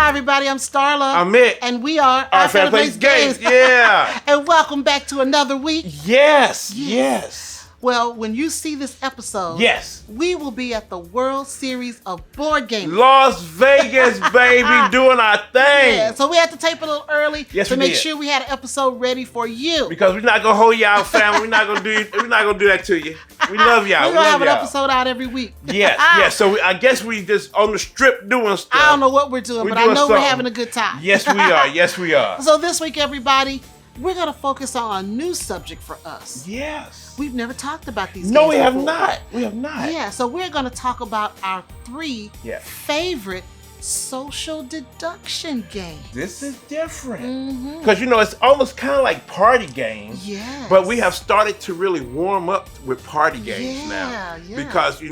Hi, everybody. I'm Starla. I'm Mik. And we are Our Cephalofair Games. Yeah. And welcome back to another week. Yes. Well, when you see this episode, we will be at the World Series of Board Games. Las Vegas, baby, doing our thing. Yeah, so we had to tape a little early to make did. sure we had an episode ready for you. Because we're not gonna hold you out, family. We're not gonna do that to you. We love y'all. We're gonna have an episode out every week. Yes. So I guess we just on the strip doing stuff. I don't know what we're doing, but I know we're having a good time. Yes, we are. So this week, everybody, we're gonna focus on a new subject for us. Yes. We've never talked about these games No, we have before. not. We have not. Yeah, so we're gonna talk about our three favorite social deduction games. This is different. Because, it's almost kind of like party games. Yes. But we have started to really warm up with party games now. Yeah. Because, we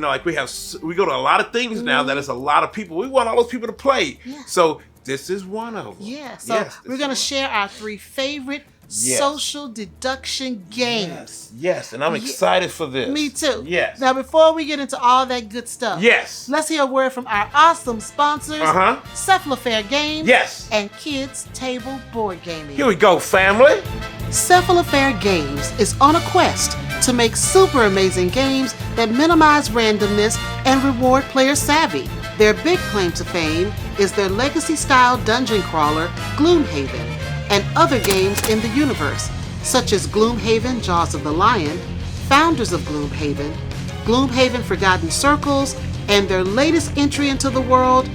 go to a lot of things now that is a lot of people. We want all those people to play. Yeah. So this is one of them. Yeah, so we're going to share our three favorite social deduction games. Yes, and I'm excited for this. Me too. Yes. Now, before we get into all that good stuff, let's hear a word from our awesome sponsors, Cephalofair Games and Kids Table Board Gaming. Here we go, family. Cephalofair Games is on a quest to make super amazing games that minimize randomness and reward player savvy. Their big claim to fame is their legacy-style dungeon crawler, Gloomhaven, and other games in the universe, such as Gloomhaven Jaws of the Lion, Founders of Gloomhaven, Gloomhaven Forgotten Circles, and their latest entry into the world,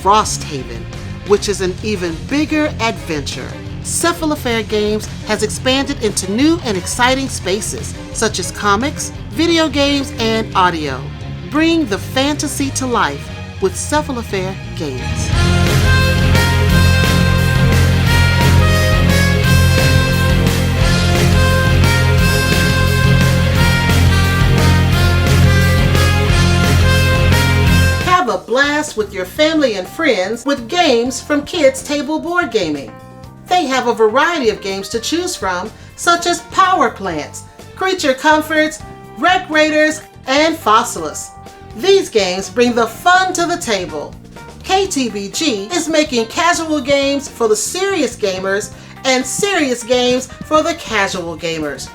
Frosthaven, which is an even bigger adventure. Cephalofair Games has expanded into new and exciting spaces, such as comics, video games, and audio. Bring the fantasy to life with Cephalofair Games. Have a blast with your family and friends with games from Kids Table Board Gaming. They have a variety of games to choose from, such as Power Plants, Creature Comforts, Wreck Raiders, and Fossilis. These games bring the fun to the table. KTBG is making casual games for the serious gamers and serious games for the casual gamers.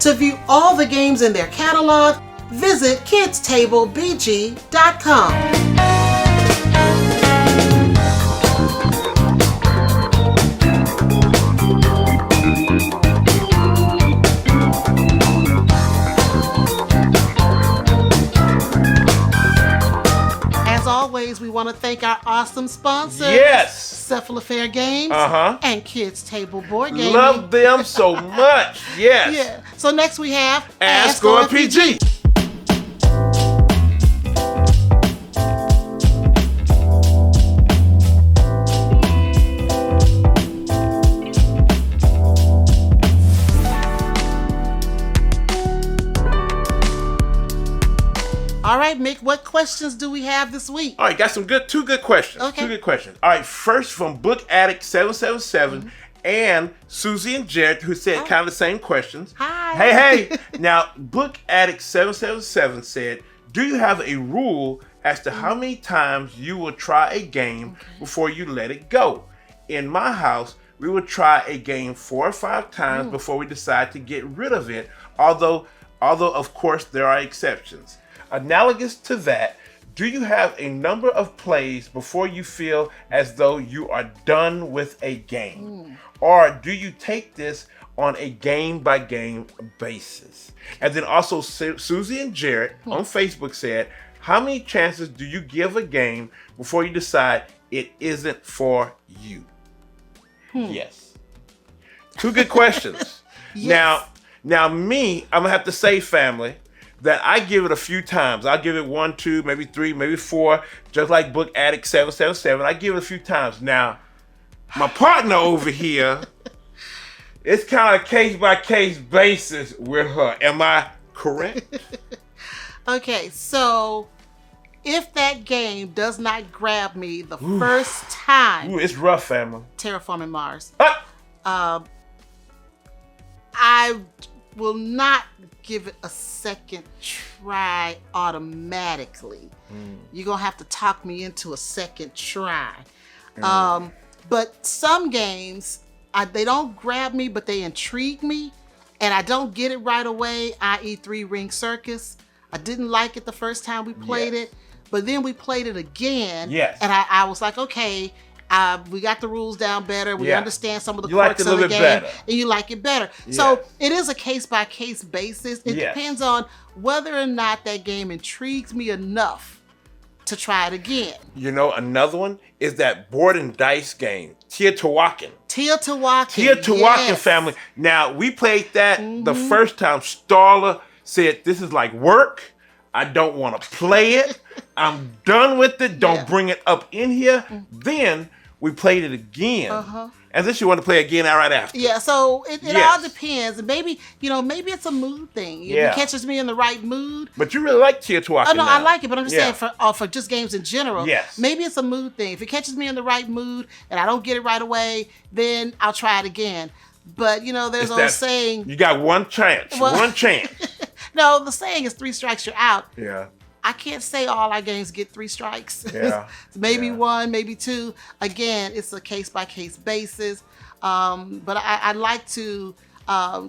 To view all the games in their catalog, visit kidstablebg.com. Always, we want to thank our awesome sponsors. Cephalofair Games and Kids Table Board Gaming. Love them so much. Yeah. So next we have Ask OFPG. All right, Mik, what questions do we have this week? All right, got two good questions. Okay. 2 good questions. All right, first from Book Addict 777 and Susie and Jared, who said kind of the same questions. Hi. Hey. Now, Book Addict 777 said, do you have a rule as to how many times you will try a game before you let it go? In my house, we will try a game 4 or 5 times before we decide to get rid of it, although of course there are exceptions. Analogous to that, do you have a number of plays before you feel as though you are done with a game? Or do you take this on a game-by-game basis? And then also Susie and Jared on Facebook said, how many chances do you give a game before you decide it isn't for you? Yes. 2 good questions. Now me, I'm gonna have to say, family, that I give it a few times. I'll give it 1, 2, maybe 3, maybe 4, just like Book Addict 777. I give it a few times. Now, my partner over here, it's kind of case-by-case basis with her. Am I correct? Okay, so if that game does not grab me the first time... It's rough, family. Terraforming Mars. I will not give it a second try automatically. You're going to have to talk me into a second try. But some games, they don't grab me, but they intrigue me, and I don't get it right away, i.e. Three Ring Circus. I didn't like it the first time we played it, but then we played it again, and I was like, okay, we got the rules down better. We understand some of the quirks of the game, and you like it better. So it is a case-by-case basis. It depends on whether or not that game intrigues me enough to try it again. You know, another one is that board and dice game, Teotihuacan. Teotihuacan family. Now, we played that the first time. Starla said, this is like work. I don't want to play it. I'm done with it. Don't bring it up in here. Then we played it again. And then she wanted to play again right after. Yeah, so it all depends. Maybe, maybe it's a mood thing. If it catches me in the right mood. But you really like Teotihuacan. Oh, no, now. I like it, but I'm just saying for just games in general. Yes. Maybe it's a mood thing. If it catches me in the right mood and I don't get it right away, then I'll try it again. But, there's an old saying. You got one chance. One chance. No, the saying is 3 strikes, you're out. Yeah. I can't say all our games get 3 strikes. Yeah. Maybe 1, maybe 2. Again, it's a case-by-case basis. But I like to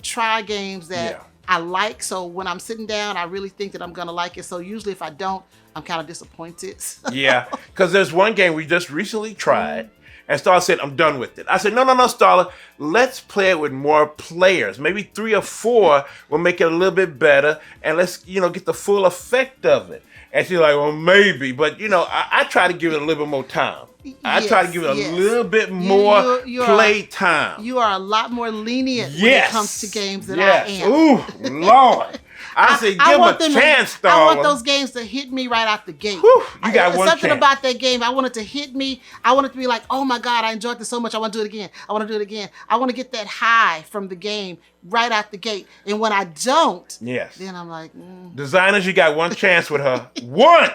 try games that I like. So when I'm sitting down, I really think that I'm going to like it. So usually if I don't, I'm kind of disappointed. Yeah, because there's one game we just recently tried. And Starla said, I'm done with it. I said, no, Starla, let's play it with more players. Maybe 3 or 4 will make it a little bit better. And let's, get the full effect of it. And she's like, well, maybe. But, I try to give it a little bit more time. I try to give it a little bit more play time. You are a lot more lenient when it comes to games than I am. Ooh, Lord. I say, give them a chance, Starla. I want those games to hit me right out the gate. Whew, you got one something chance. About that game, I want it to hit me. I want it to be like, oh my God, I enjoyed this so much. I want to do it again. I want to do it again. I want to get that high from the game right out the gate. And when I don't, then I'm like, Designers, you got one chance with her. One!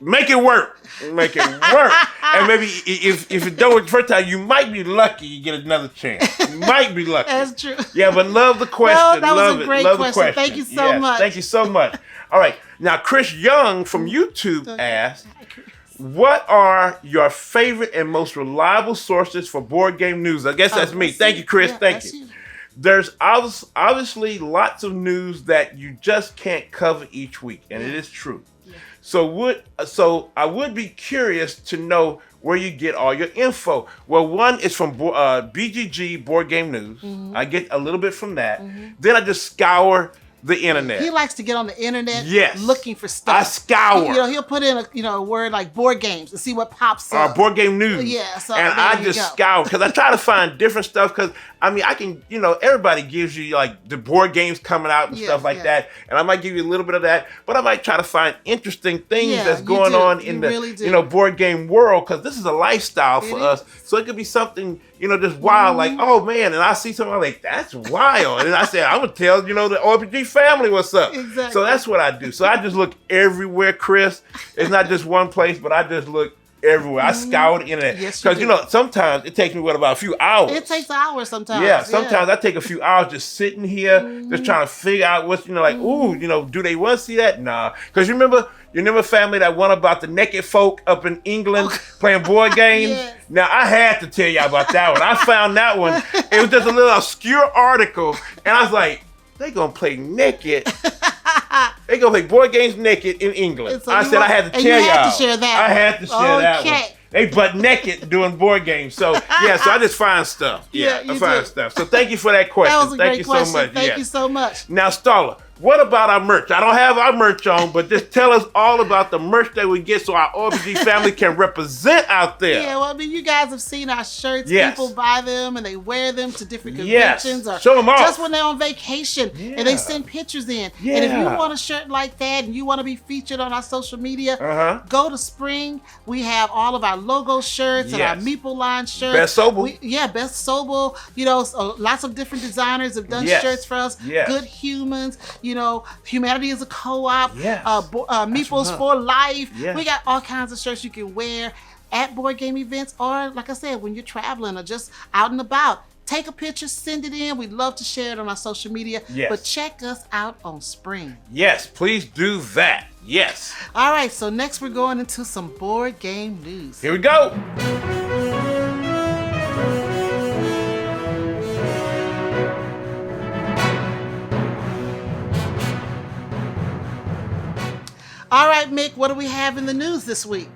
Make it work. Make it work. And maybe if it don't work the first time, you might be lucky you get another chance. You might be lucky. That's true. Yeah, but love the question. Well, that love was a great question. Thank you so much. Thank you so much. All right. Now, Chris Young from YouTube asked, what are your favorite and most reliable sources for board game news? I guess that's me. Thank you, Chris. Thank you. There's obviously lots of news that you just can't cover each week, and it is true. So I would be curious to know where you get all your info. Well, one is from BGG Board Game News. I get a little bit from that. Then I just scour the internet. He likes to get on the internet looking for stuff. I scour. He'll put in a word like board games and see what pops up. Board game news. Yeah. So and I just scour because I try to find different stuff because I can, everybody gives you like the board games coming out and stuff like that. And I might give you a little bit of that, but I might try to find interesting things that's going on in the, board game world because this is a lifestyle for us. So it could be something, just wild, like, oh man, and I see something I'm like, that's wild. And I say, I'm going to tell, the OFPG family what's up. Exactly. So that's what I do. So I just look everywhere, Chris. It's not just one place, but I just look everywhere. I scour the internet. Because, sometimes it takes me, about a few hours. It takes hours sometimes. Yeah, sometimes I take a few hours just sitting here, just trying to figure out what's, do they want to see that? Nah. Because you remember family that one about the naked folk up in England playing board games? Yes. Now, I had to tell y'all about that one. I found that one. It was just a little obscure article, and I was like, they gonna play naked. They gonna play board games naked in England. So I said I had to tell y'all. Had to share that. I had to share that one. They butt naked doing board games. So so I just find stuff. I find stuff. So thank you for that question. That was a great question. So much. Thank you so much. Now, Starla, what about our merch? I don't have our merch on, but just tell us all about the merch that we get so our OFPG family can represent out there. Yeah, well, you guys have seen our shirts. People buy them and they wear them to different conventions or show them off. Just when they're on vacation and they send pictures in. And if you want a shirt like that and you want to be featured on our social media, go to Spring. We have all of our logo shirts and our Meeple line shirts. Best Sobel. Best Sobel. So lots of different designers have done shirts for us. Good Humans. Humanity is a co-op. Meeples for life. We got all kinds of shirts you can wear at board game events or, like I said, when you're traveling or just out and about. Take a picture, send it in. We'd love to share it on our social media. But check us out on Spring. Yes, please do that. Yes. All right, so next we're going into some board game news. Here we go. All right, Mick, what do we have in the news this week?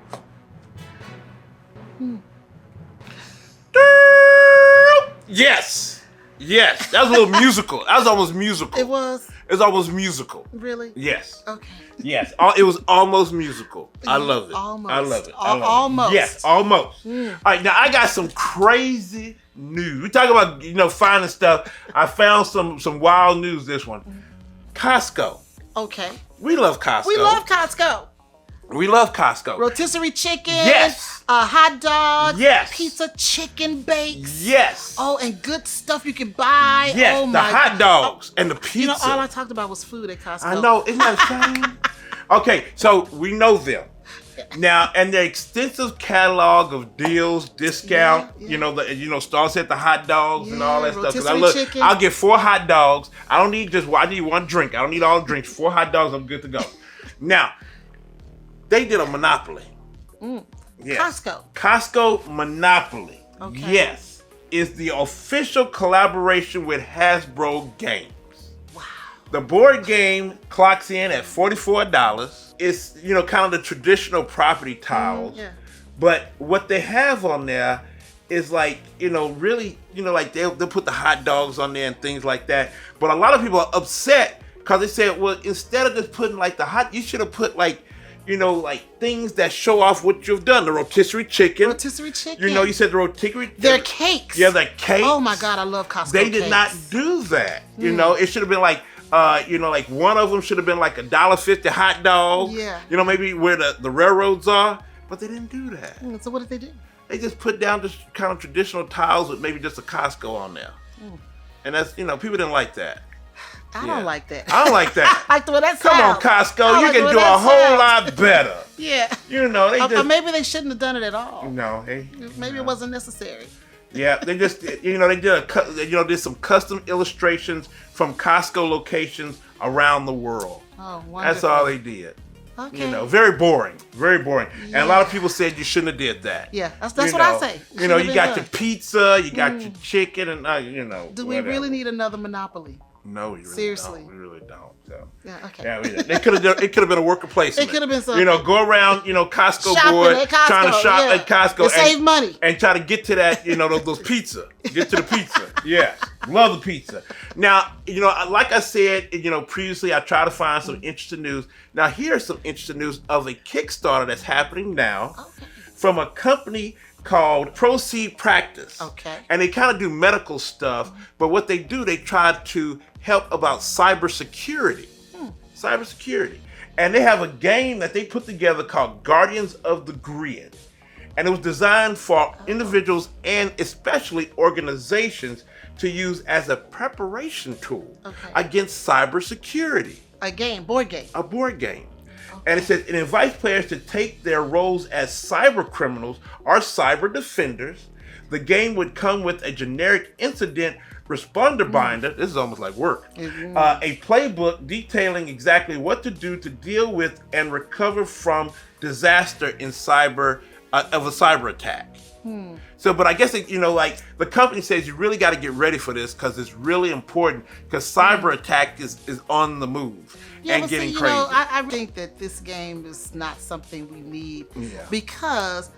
Yes. Yes. That was a little musical. That was almost musical. It was? It was almost musical. Really? Yes. Okay. Yes. It was almost musical. I love it. Almost. I love it. Almost. Yes, almost. All right, now I got some crazy news. We talk about, finding stuff. I found some wild news this one. Costco. Okay. We love Costco. We love Costco. We love Costco. Rotisserie chicken. Yes. Hot dogs. Yes. Pizza, chicken bakes. Yes. Oh, and good stuff you can buy. Yes. Oh, the my hot dogs and the pizza. All I talked about was food at Costco. I know. Isn't that a shame? Okay, so we know them. Now, and their extensive catalog of deals, discount, Star said the hot dogs and all that stuff. Because chicken. I'll get 4 hot dogs. I need one drink. I don't need all the drinks. 4 hot dogs, I'm good to go. Now, they did a Monopoly. Yes. Costco Monopoly. Okay. Yes. Is the official collaboration with Hasbro Games. Wow. The board game clocks in at $44. It's, kind of the traditional property tiles. Yeah. But what they have on there is like, really, like they'll put the hot dogs on there and things like that. But a lot of people are upset because they said, well, instead of just putting like you should have put like, like things that show off what you've done. The rotisserie chicken. Rotisserie chicken. You said the rotisserie. They're cakes. Yeah, they're cakes. Oh my God, I love Costco. They did cakes. not do that. It should have been like, like one of them should have been like $1.50 hot dog. Yeah. Maybe where the railroads are. But they didn't do that. So what did they do? They just put down just kind of traditional tiles with maybe just a Costco on there. And that's, people didn't like that. I don't like that. I don't like that. I like the way that sounds. Come on, Costco. You can do a whole lot better. Yeah. They or maybe they shouldn't have done it at all. No. Maybe it wasn't necessary. Yeah, they just, they did some custom illustrations from Costco locations around the world. Oh, wonderful. That's all they did. Okay. Very boring. Very boring. Yeah. And a lot of people said you shouldn't have did that. Yeah, that's what I say. You got your pizza, you got your chicken, and Do we really need another Monopoly? No, we really Seriously. don't. We really don't. So. Yeah, okay. Yeah, it could have been a worker placement. It could have been something. Go around, Costco Shopping board, at Costco, trying to shop at Costco and save money. And try to get to that, those pizza. Get to the pizza. Yes. Love the pizza. Now, like I said, previously I tried to find some interesting news. Now, here's some interesting news of a Kickstarter that's happening now from a company called Proceed Practice. Okay. And they kind of do medical stuff, but what they do, they try to help about cybersecurity. Cybersecurity. And they have a game that they put together called Guardians of the Grid. And it was designed for individuals and especially organizations to use as a preparation tool against cybersecurity. A game, board game. A board game. And it says it invites players to take their roles as cyber criminals or cyber defenders. The game would come with a generic incident responder binder. This is almost like work. A playbook detailing exactly what to do to deal with and recover from disaster in of a cyber attack. So, but I guess, like the company says you really got to get ready for this because it's really important because cyber attack is on the move and getting crazy. I think that this game is not something we need because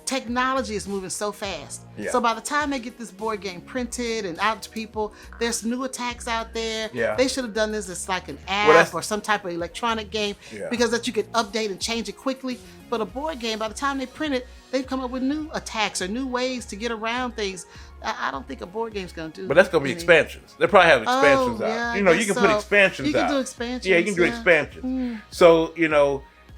technology is moving so fast. Yeah. So by the time they get this board game printed and out to people, there's new attacks out there. Yeah. They should have done this as like an app or some type of electronic game because that you could update and change it quickly. But a board game, by the time they print it, they've come up with new attacks or new ways to get around things. I don't think a board game's going to do. But that's going to be expansions. They probably have expansions out. You can put expansions out. You can do expansions. Yeah, you can do expansions. So,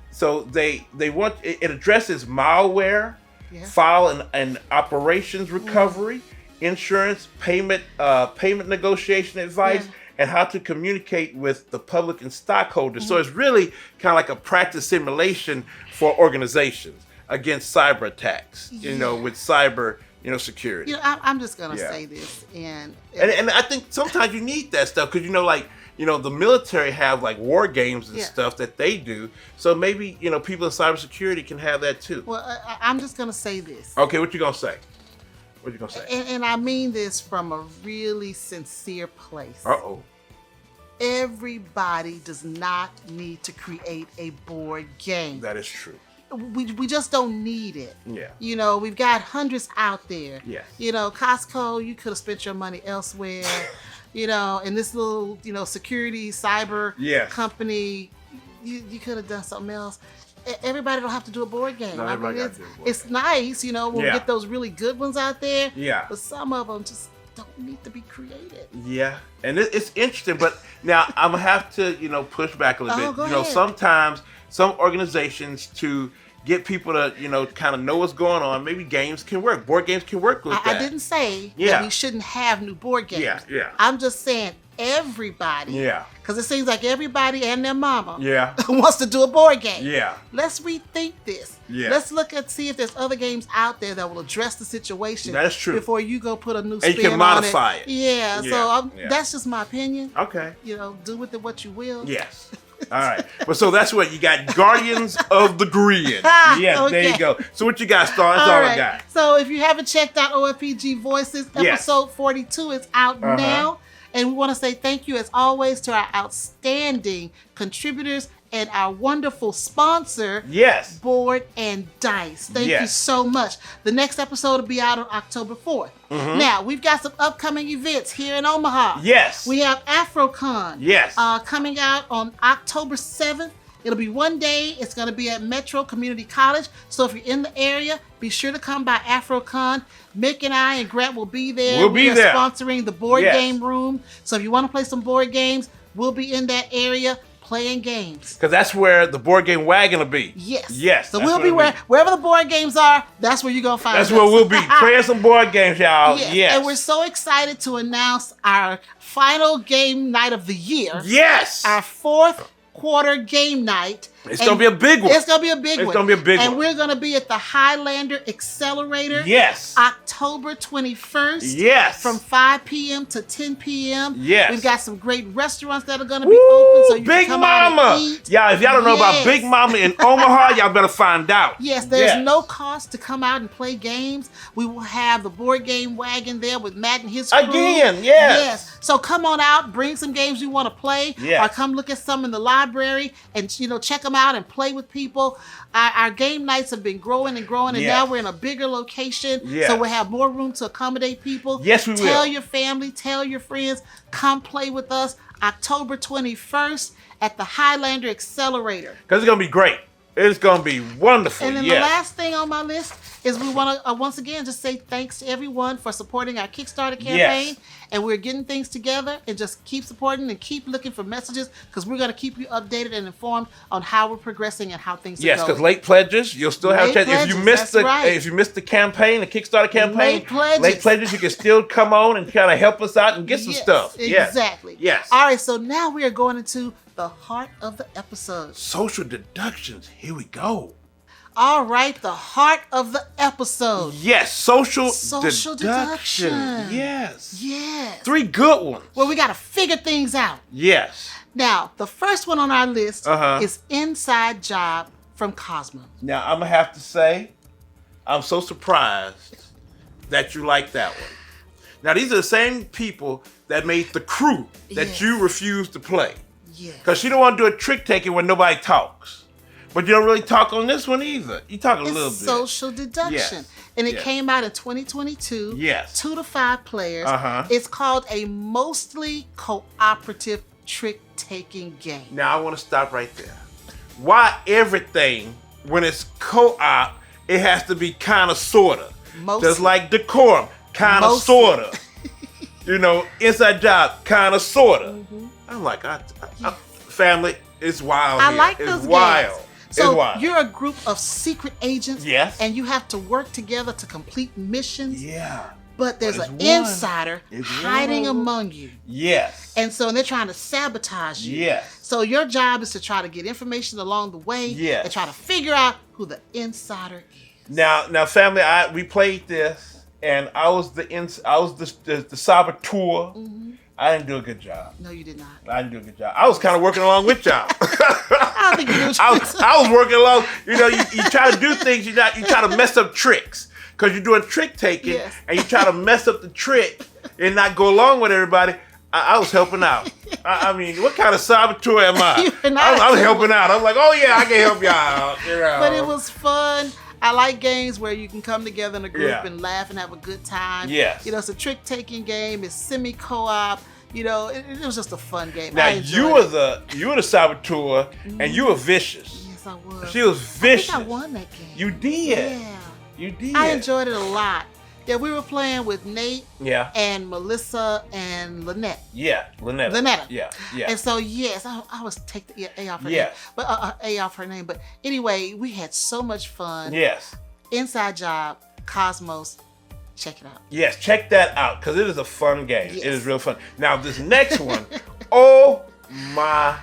so they want, it addresses malware, file and operations recovery, insurance, payment negotiation advice, and how to communicate with the public and stockholders. So it's really kind of like a practice simulation for organizations against cyber attacks, with cyber, security. I'm just going to say this. And I think sometimes you need that stuff because, the military have like war games and stuff that they do. So maybe, people in cybersecurity can have that too. Well, I'm just going to say this. Okay, what you going to say? What you going to say? And I mean this from a really sincere place. Uh-oh. Everybody does not need to create a board game. That is true. We just don't need it. Yeah. We've got hundreds out there. Yes. Costco, you could have spent your money elsewhere. In this little, security cyber company, you could have done something else. Everybody don't have to do a board game. No, it's nice, when we get those really good ones out there. Yeah. But some of them just don't need to be created. Yeah. And it's interesting, but now I'm going to have to, push back a little bit. Go ahead. Sometimes some organizations to get people to, kind of know what's going on. Maybe games can work. Board games can work with that. I didn't say that we shouldn't have new board games. Yeah. I'm just saying everybody. Yeah. Because it seems like everybody and their mama Yeah. wants to do a board game. Yeah. Let's rethink this. Yeah. Let's look and see if there's other games out there that will address the situation. That's true. Before you go put a new spin on it. And you can modify it. Yeah. So that's just my opinion. Okay. Do with it what you will. Yes. All right. But so that's what you got. Guardians of the Grid. Yes, Okay. there you go. So what you got, Star? That's all I got. So if you haven't checked out OFPG Voices, episode 42 is out now. And we want to say thank you, as always, to our outstanding contributors and our wonderful sponsor, Board and Dice. Thank you so much. The next episode will be out on October 4th. Now, we've got some upcoming events here in Omaha. Yes. We have AfroCon. Yes. Coming out on October 7th. It'll be one day. It's going to be at Metro Community College. So if you're in the area, be sure to come by AfroCon. Mick and I and Grant will be there. We'll be there. Sponsoring the board game room. So if you want to play some board games, we'll be in that area playing games. Because that's where the board game wagon will be. Yes. Yes. So we'll be wherever the board games are, that's where you're going to find us. That's where we'll be. Playing some board games, y'all. Yes. And we're so excited to announce our final game night of the year. Yes. Our fourth quarter game night. It's going to be a big one. It's going to be a big one. It's going to be a big one. And we're going to be at the Highlander Accelerator. Yes. October 21st. Yes. From 5 p.m. to 10 p.m. Yes. We've got some great restaurants that are going to be open. So you Big can come Mama. out and eat. Y'all, if y'all don't know about Big Mama in Omaha, y'all better find out. Yes, there's no cost to come out and play games. We will have the board game wagon there with Matt and his crew. Again, yes. So come on out, bring some games you want to play. Yes. Or come look at some in the library and check them out and play with people. Our game nights have been growing and growing, and now we're in a bigger location, so we'll have more room to accommodate people. Yes, we will. Tell your family, tell your friends, come play with us October 21st at the Highlander Accelerator. Because it's going to be great. It's going to be wonderful. And then the last thing on my list is we want to once again just say thanks to everyone for supporting our Kickstarter campaign. And we're getting things together, and just keep supporting and keep looking for messages, because we're going to keep you updated and informed on how we're progressing and how things are going. Yes, because late pledges, you'll still have a chance. If you missed the campaign, the Kickstarter campaign, late pledges, you can still come on and kind of help us out and get some stuff. Exactly. Yes. All right, so now we are going into the heart of the episode. Social deductions. Here we go. All right, the heart of the episode. Yes, social deduction. Yes. 3 good ones. Well, we got to figure things out. Yes. Now, the first one on our list is Inside Job from Cosmo. Now, I'm going to have to say, I'm so surprised that you like that one. Now, these are the same people that made The Crew that you refused to play. Yes. Because you don't want to do a trick taking when nobody talks. But you don't really talk on this one either. You talk a little bit. Social deduction. Yes. And it came out in 2022. Yes. 2 to 5 players. It's called a mostly cooperative trick-taking game. Now, I want to stop right there. Why everything, when it's co-op, it has to be kind of, sort of? Just like decorum, kind of, sort of. Inside job, kind of, sort of. I'm like, family, it's wild here. I like those It's wild. games. So you're a group of secret agents, and you have to work together to complete missions. Yeah. But there's an insider hiding among you. Yes. And they're trying to sabotage you. Yes. So your job is to try to get information along the way and try to figure out who the insider is. Now, family, we played this, and I was the saboteur. I didn't do a good job. No, you did not. I didn't do a good job. I was kind of working along with y'all. I don't think you did. I was working along. You know, you try to do things. You try to mess up tricks because you're doing trick taking, Yes. and you try to mess up the trick and not go along with everybody. I was helping out. I mean, what kind of saboteur am I? I'm helping out. I'm like, oh yeah, I can help y'all out. You know. But it was fun. I like games where you can come together in a group Yeah. and laugh and have a good time. Yes. You know, it's a trick-taking game. It's semi-co-op. You know, it was just a fun game. Now I you enjoyed were the saboteur, and you were vicious. Yes, I was. She was vicious. I think I won that game. You did. Yeah. You did. I enjoyed it a lot. Yeah, we were playing with Nate Yeah. and Melissa and Lynette. Yeah. Lynetta. Yeah. Yeah. And so, yes, I always take the A off her Yes. name. But A off her name. But anyway, we had so much fun. Yes. Inside Job, Cosmos. Check it out. Yes, check that out because it is a fun game. Yes. It is real fun. Now this next one, oh my,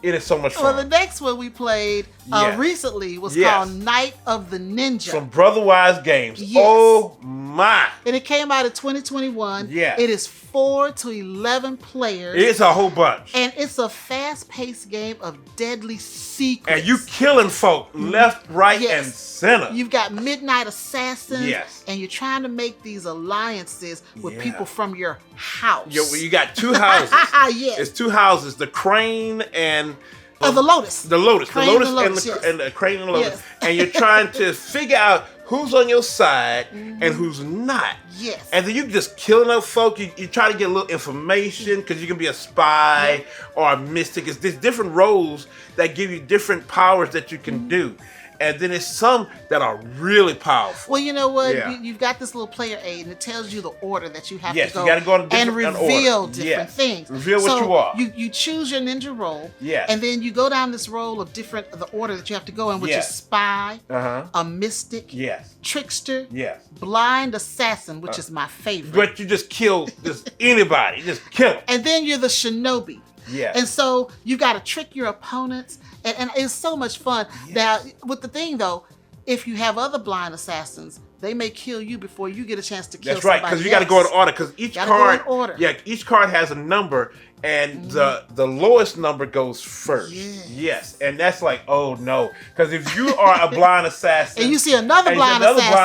it is so much fun. Well, the next one we played Yes. recently was Yes. called Night of the Ninja. From Brotherwise Games. Yes. Oh my. And it came out in 2021. Yes. It is 4 to 11 players. It's a whole bunch. And it's a fast-paced game of deadly secrets. And you killing folk left, right, Yes. and center. You've got midnight assassins. Yes. And you're trying to make these alliances with Yeah. people from your house. You got two houses. Yes. It's two houses, the crane and the Lotus. The Lotus. Crane the Lotus and the Lotus, yes. and the crane and the Lotus. Yes. And you're trying to figure out who's on your side and who's not. Yes. And then you just killing up folk. You try to get a little information because you can be a spy or a mystic. It's these different roles that give you different powers that you can do. And then there's some that are really powerful. Well, you know what? Yeah. You've got this little player aid, and it tells you the order that you have Yes, to go, you gotta go in a different- and an reveal order. different Yes. things. Reveal what So you are. You choose your ninja role, Yes. and then you go down this role of the order that you have to go in, which Yes. is spy, Uh-huh. a mystic, Yes. trickster, Yes. blind assassin, which is my favorite. But you just kill just anybody. Just kill them. And then you're the shinobi. Yes. And so you got to trick your opponents, and it's so much fun. Yes. Now, with the thing though, if you have other blind assassins, they may kill you before you get a chance to kill That's right, somebody because you got to go in order. Because each Gotta go card, in order. yeah, each card has a number, and the lowest number goes first. Yes. And that's like, oh no, because if you are a blind assassin, And you see another and blind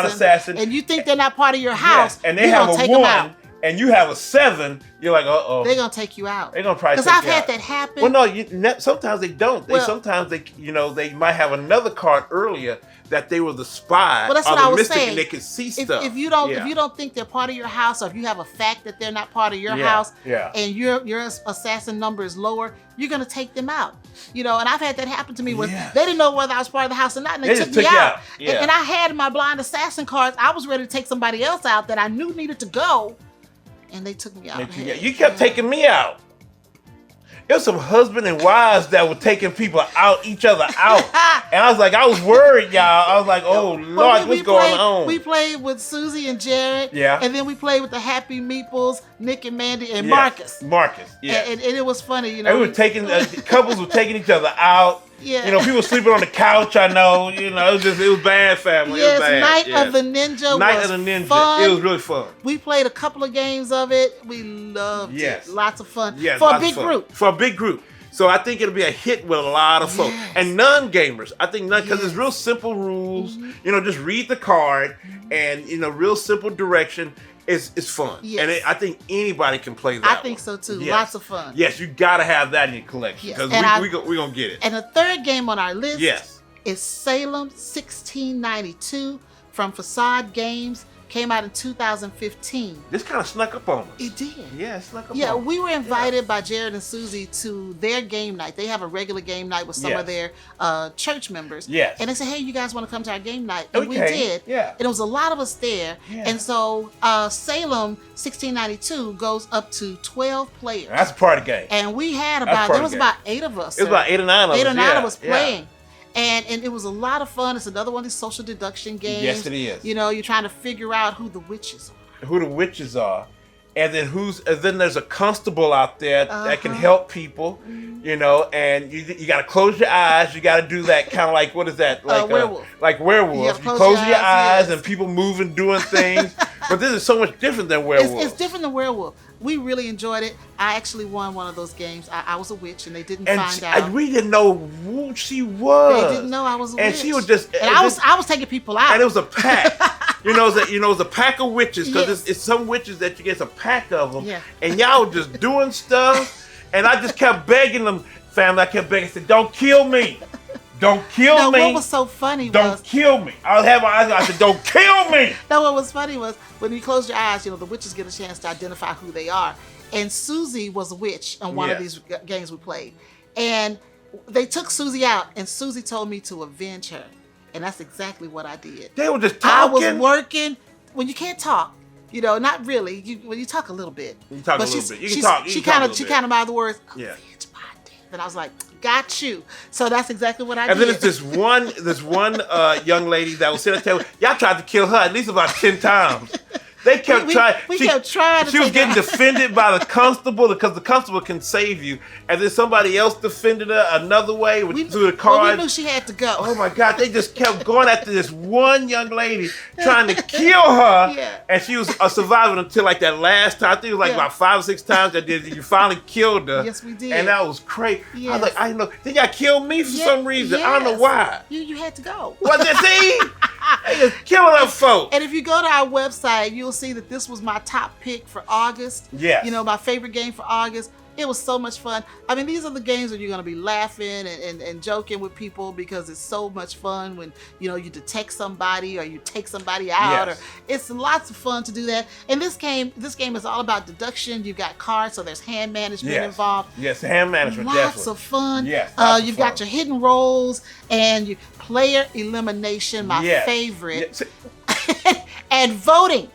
assassin, and you think they're not part of your house, yes, and they you're have gonna a take them 1, out. and you have a 7, you're like, uh-oh. They're gonna take you out. They're gonna probably Because take I've you had out. that happen. Well, no, sometimes they don't. Well- Sometimes they might have another card earlier that they were the spy Well, that's or what the I was mystic, saying. and they can see If, stuff. if you don't Yeah. if you don't think they're part of your house, or if you have a fact that they're not part of your Yeah, house, yeah. and your assassin number is lower, you're gonna take them out. You know, and I've had that happen to me where Yes. they didn't know whether I was part of the house or not, and they They took just me took you out. out. Yeah. And I had my blind assassin cards. I was ready to take somebody else out that I knew needed to go, and they took me out. You kept taking me out. It was some husband and wives that were taking people out, each other out. And I was like, I was worried, y'all. I was like, oh, Well, Lord, what's going on? We played with Susie and Jared. Yeah. And then we played with the Happy Meeples, Nick and Mandy, and Yes. Marcus. Marcus, yeah. And it was funny, you know. And we were taking, couples were taking each other out. Yeah. You know, people sleeping on the couch, I know. You know, it was bad, family. Yes, it was bad. Night yes. of the Ninja Night was of the Ninja. fun. It was really fun. We played a couple of games of it. We loved Yes. it. Lots of fun. Yes, For a lots of big fun. group. For a big group. So I think it'll be a hit with a lot of folks. Yes. And non-gamers. I think because Yes. it's real simple rules. You know, just read the card and, real simple direction. It's fun. Yes. And I think anybody can play that I think one. so too. Yes. Lots of fun. Yes, you got to have that in your collection. Yes. Because And we're going to get it. And the third game on our list Yes. is Salem 1692 from Facade Games. Came out in 2015. This kind of snuck up on us. It did. Yeah, it snuck up Yeah, on us. we were invited by Jared and Susie to their game night. They have a regular game night with some Yes. of their church members. Yes. And they said, hey, you guys want to come to our game night? And we Okay, did. yeah. And it was a lot of us there. Yeah. And so Salem 1692 goes up to 12 players. That's a party game. And we had That's about, part there of was the about 8 of us. It was about 8 or 9 of us. 8 or 9 yeah, of us yeah. playing. And it was a lot of fun. It's another one of these social deduction games. Yes, it is. You know, you're trying to figure out who the witches are. Who the witches are, and then there's a constable out there that can help people, and you got to close your eyes. You got to do that kind of like, what is that, like werewolf. Like werewolf. You You gotta close your eyes yes. and people moving, doing things. But this is so much different than werewolf. It's different than werewolf. we really enjoyed it. I actually won one of those games. I was a witch, and they didn't find out. And we didn't know who she was. They didn't know I was a witch. And she was just. And I was taking people out. And it was a pack. It was a pack of witches, because it's some witches that you get a pack of them. Yeah. And y'all were just doing stuff, and I just kept begging them, family. I kept begging, I said, "Don't kill me. Don't kill me." What was so funny Don't kill me. I have my eyes. I said, "Don't kill me." No, what was funny was when you close your eyes, the witches get a chance to identify who they are. And Susie was a witch on one of these games we played. And they took Susie out, and Susie told me to avenge her. And that's exactly what I did. They were just talking. I was working. When you can't talk, not really. You talk a little bit. You talk a little bit. You can talk. She kind of mouthed the words. Yeah. Avenge my death. And I was like, got you. So that's exactly what I did. And then it's this one young lady that was sitting at the table. Y'all tried to kill her at least about 10 times. They kept trying. We kept trying. She was getting defended by the constable, because the constable can save you. And then somebody else defended her another way through the card. Well, we knew she had to go. Oh my God! They just kept going after this one young lady, trying to kill her. Yeah. And she was a survivor until like that last time. I think it was like about 5 or 6 times that you finally killed her. Yes, we did. And that was crazy. Yes. I was like, I know. Then y'all killed me for some reason. I don't know why. You had to go. What did see? They just killing them folks. And if you go to our website, you'll see that this was my top pick for August. Yes. My favorite game for August. It was so much fun. I mean, these are the games where you're going to be laughing and joking with people, because it's so much fun when, you detect somebody or you take somebody out. Yes. Or it's lots of fun to do that. And this game is all about deduction. You've got cards, so there's hand management involved. Yes, hand management, Lots definitely. of fun. Yes, you've got your hidden roles and player elimination, my favorite. Yes. And voting.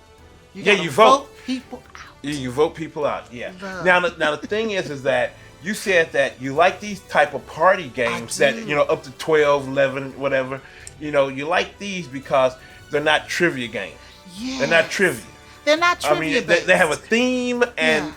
You vote people out. You vote people out. Yeah. Love. Now the thing is that you said that you like these type of party games that up to 12, 11, whatever. You like these because they're not trivia games. Yes. They're not trivia. They're not trivia based. They have a theme, and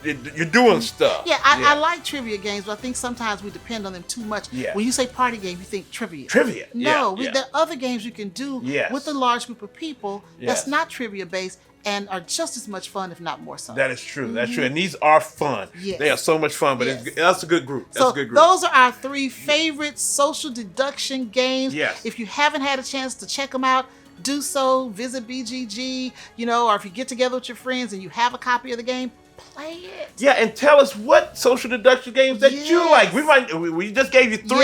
you're doing stuff. Yeah, I like trivia games, but I think sometimes we depend on them too much. Yeah. When you say party game, you think trivia. Trivia. No, Yeah. there are other games you can do with a large group of people that's not trivia based and are just as much fun, if not more so. That is true. That's true. And these are fun. Yes. They are so much fun, but that's a good group. That's a good group. Those are our 3 favorite social deduction games. Yes. If you haven't had a chance to check them out, do so. Visit BGG, or if you get together with your friends and you have a copy of the game, play it. Yeah, and tell us what social deduction games that you like. We just gave you 3,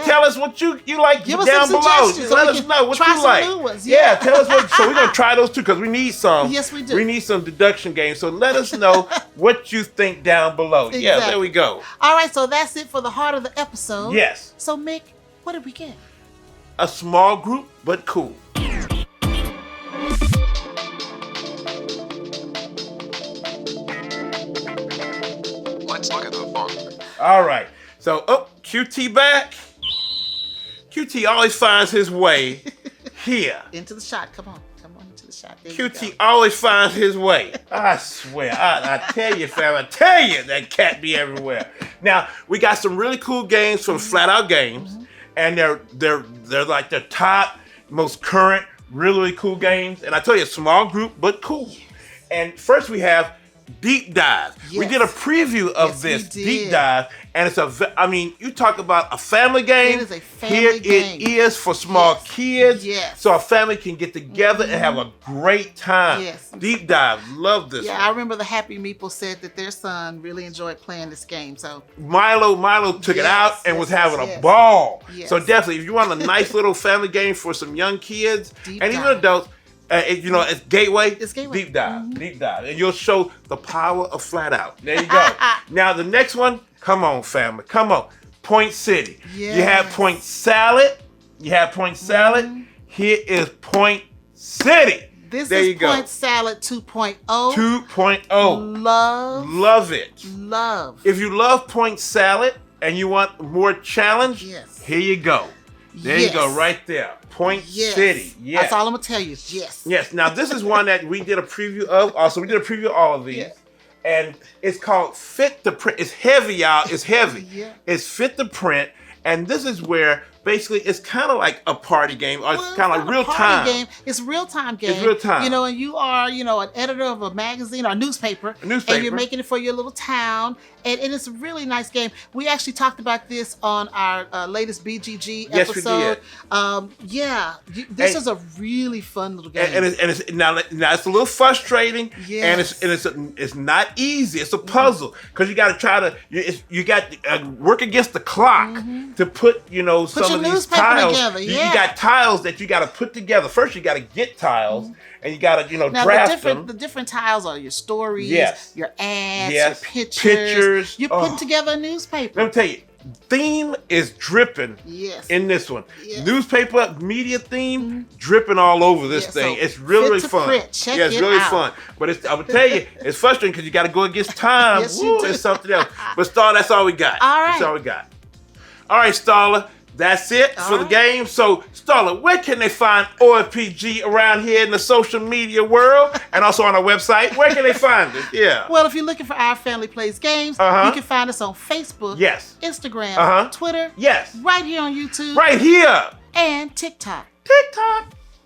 tell us what you like. Give us down some below. suggestions so Let we us can know what try you some like. new ones. Yeah, tell us what. So we're gonna try those too, because we need some. Yes, we do. We need some deduction games. So let us know what you think down below. Exactly. Yeah, there we go. All right, so that's it for the heart of the episode. Yes. So Mik, what did we get? A small group, but cool. Let's look at the phone. All right. So, QT back. QT always finds his way here. Into the shot. Come on into the shot. There QT always finds his way. I swear. I tell you, fam. I tell you, that cat be everywhere. Now, we got some really cool games from Flat Out Games, and they're like the top, most current, really cool games. And I tell you, small group, but cool. And first we have Deep Dive. Yes. We did a preview of this Deep Dive, and you talk about a family game. It is a family game. It is for small kids. Yes. So a family can get together and have a great time. Yes. Deep Dive. Love this one. I remember the Happy Meeple said that their son really enjoyed playing this game. So Milo took it out and was having a ball. Yes. So definitely, if you want a nice little family game for some young kids Deep and even Dive. adults, it's Gateway. It's Gateway. Deep Dive. And you'll show the power of Flat Out. There you go. Now, the next one, come on, family. Come on. Point City. Yes. You have Point Salad. Here is Point City. This there is you go. Point Salad 2.0. 2.0. Love it. Love. If you love Point Salad and you want more challenge, here you go. There you go, right there. Point City. Yes. That's all I'm going to tell you. Yes. Yes. Now, this is one that we did a preview of. Also, we did a preview of all of these. Yeah. And it's called Fit to Print. It's heavy, y'all. It's heavy. Yeah. It's Fit to Print. And this is where basically it's kind of like a party game, or it's kind of like real time. Game. It's real-time game. It's real time. You know, and you are, you know, an editor of a magazine or a newspaper. And you're making it for your little town. And it's a really nice game. We actually talked about this on our latest BGG episode. Yes, we did. This is a really fun little game. And it's now it's a little frustrating. Yes. And it's not easy. It's a puzzle because you got to try to you got to work against the clock to put some of these tiles together. You got tiles that you got to put together. First, you got to get tiles. And you gotta, now draft them. The different tiles are your stories, your ads, your pictures. You're putting together a newspaper. Let me tell you, theme is dripping in this one. Yes. Newspaper, media theme, dripping all over this thing. So it's really fun. It's really fun. But I would tell you, it's frustrating because you got to go against time. Yes, you do. It's something else. But Starla, that's all we got. All right. That's all we got. All right, Starla. That's it for the game. So, Starla, where can they find OFPG around here in the social media world and also on our website? Where can they find it? Yeah. Well, if you're looking for Our Family Plays Games, you can find us on Facebook, Instagram, Twitter, right here on YouTube, right here, and TikTok.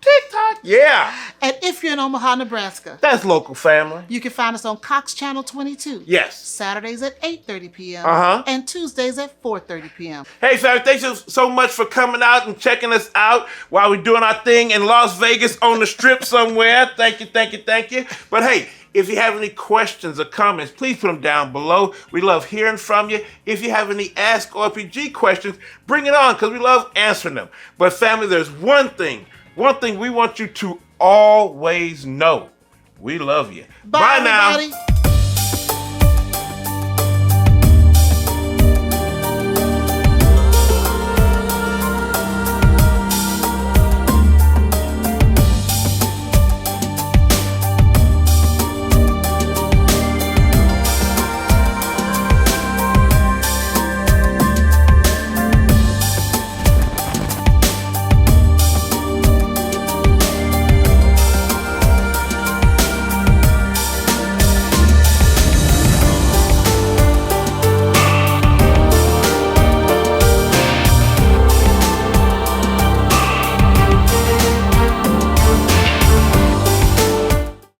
TikTok, yeah. And if you're in Omaha, Nebraska, that's local family. You can find us on Cox Channel 22. Yes. Saturdays at 8:30 p.m. And Tuesdays at 4:30 p.m. Hey, family, thank you so much for coming out and checking us out while we're doing our thing in Las Vegas on the Strip somewhere. Thank you. But hey, if you have any questions or comments, please put them down below. We love hearing from you. If you have any Ask OFPG questions, bring it on because we love answering them. But family, there's one thing we want you to always know. We love you. Bye now. everybody.